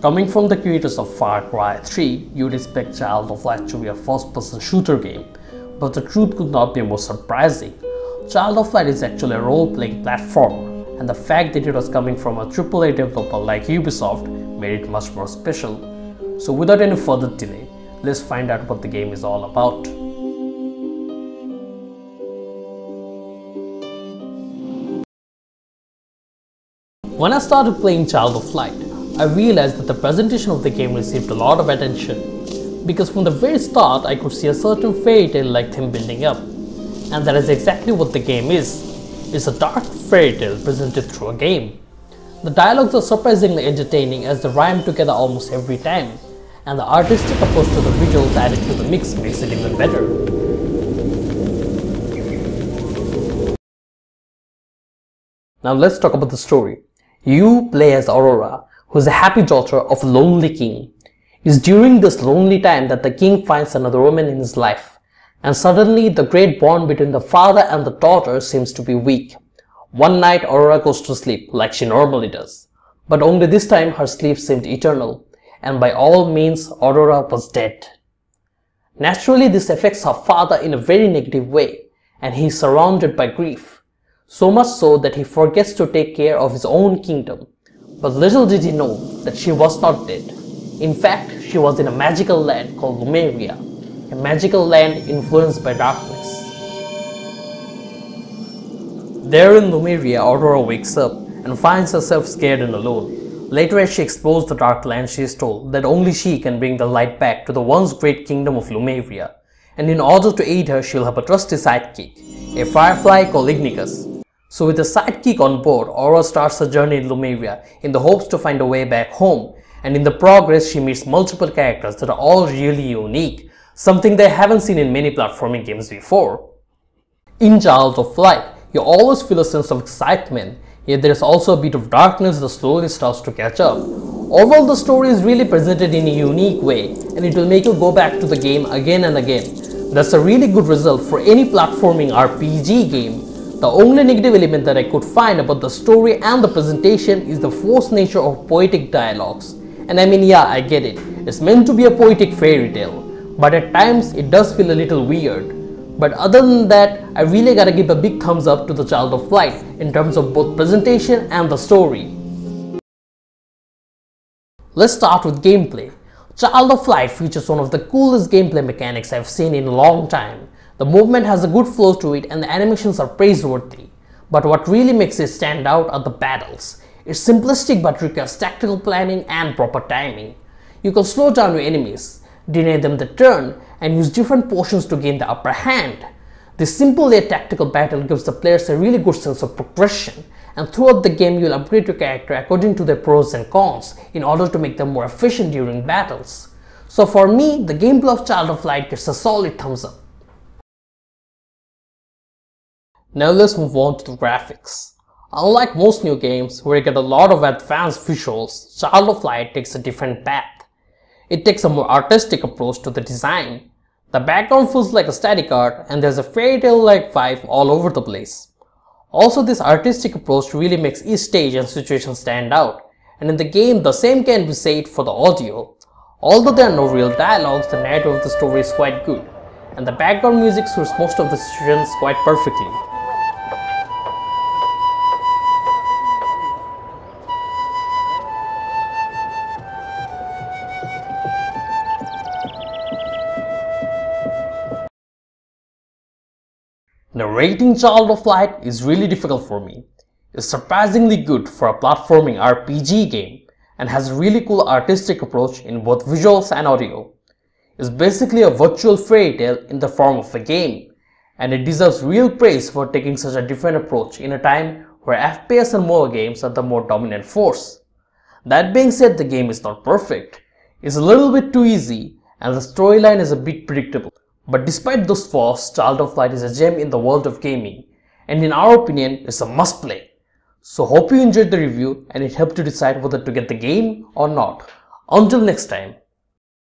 Coming from the creators of Far Cry 3, you'd expect Child of Light to be a first-person shooter game, but the truth could not be more surprising. Child of Light is actually a role-playing platformer, and the fact that it was coming from a AAA developer like Ubisoft made it much more special. So without any further delay, let's find out what the game is all about. When I started playing Child of Light, I realized that the presentation of the game received a lot of attention, because from the very start I could see a certain fairy tale-like theme building up, and that is exactly what the game is. It's a dark fairy tale presented through a game. The dialogues are surprisingly entertaining as they rhyme together almost every time, and the artistic approach to the visuals added to the mix makes it even better. Now let's talk about the story. You play as Aurora, who is a happy daughter of a lonely king. It's during this lonely time that the king finds another woman in his life, and suddenly the great bond between the father and the daughter seems to be weak. One night Aurora goes to sleep like she normally does, but only this time her sleep seemed eternal, and by all means Aurora was dead. Naturally, this affects her father in a very negative way, and he is surrounded by grief, so much so that he forgets to take care of his own kingdom. But little did he know that she was not dead. In fact, she was in a magical land called Numeria, a magical land influenced by darkness. There in Numeria, Aurora wakes up and finds herself scared and alone. Later, as she explores the dark land, she is told that only she can bring the light back to the once great kingdom of Numeria, and in order to aid her, she'll have a trusty sidekick, a firefly called Ignicus. So with a sidekick on board, Aurora starts her journey in Numeria in the hopes to find a way back home, and in the progress she meets multiple characters that are all really unique, something they haven't seen in many platforming games before. In Child of Light, you always feel a sense of excitement, yet there is also a bit of darkness that slowly starts to catch up. Overall, the story is really presented in a unique way, and it will make you go back to the game again and again. That's a really good result for any platforming RPG game. The only negative element that I could find about the story and the presentation is the forced nature of poetic dialogues. And I mean, yeah, I get it. It's meant to be a poetic fairy tale, but at times it does feel a little weird. But other than that, I really gotta give a big thumbs up to the Child of Light in terms of both presentation and the story. Let's start with gameplay. Child of Light features one of the coolest gameplay mechanics I've seen in a long time. The movement has a good flow to it and the animations are praiseworthy. But what really makes it stand out are the battles. It's simplistic but requires tactical planning and proper timing. You can slow down your enemies, deny them the turn, and use different potions to gain the upper hand. This simple yet tactical battle gives the players a really good sense of progression, and throughout the game you'll upgrade your character according to their pros and cons in order to make them more efficient during battles. So for me, the gameplay of Child of Light gets a solid thumbs up. Now let's move on to the graphics. Unlike most new games where you get a lot of advanced visuals, Child of Light takes a different path. It takes a more artistic approach to the design. The background feels like a static art and there's a fairy tale-like vibe all over the place. Also, this artistic approach really makes each stage and situation stand out, and in the game the same can be said for the audio. Although there are no real dialogues, the narrative of the story is quite good, and the background music suits most of the situations quite perfectly. Narrating Child of Light is really difficult for me. It's surprisingly good for a platforming RPG game and has a really cool artistic approach in both visuals and audio. It's basically a virtual fairy tale in the form of a game, and it deserves real praise for taking such a different approach in a time where FPS and MOBA games are the more dominant force. That being said, the game is not perfect. It's a little bit too easy and the storyline is a bit predictable. But despite those flaws, Child of Light is a gem in the world of gaming, and in our opinion, it's a must play. So hope you enjoyed the review and it helped you decide whether to get the game or not. Until next time.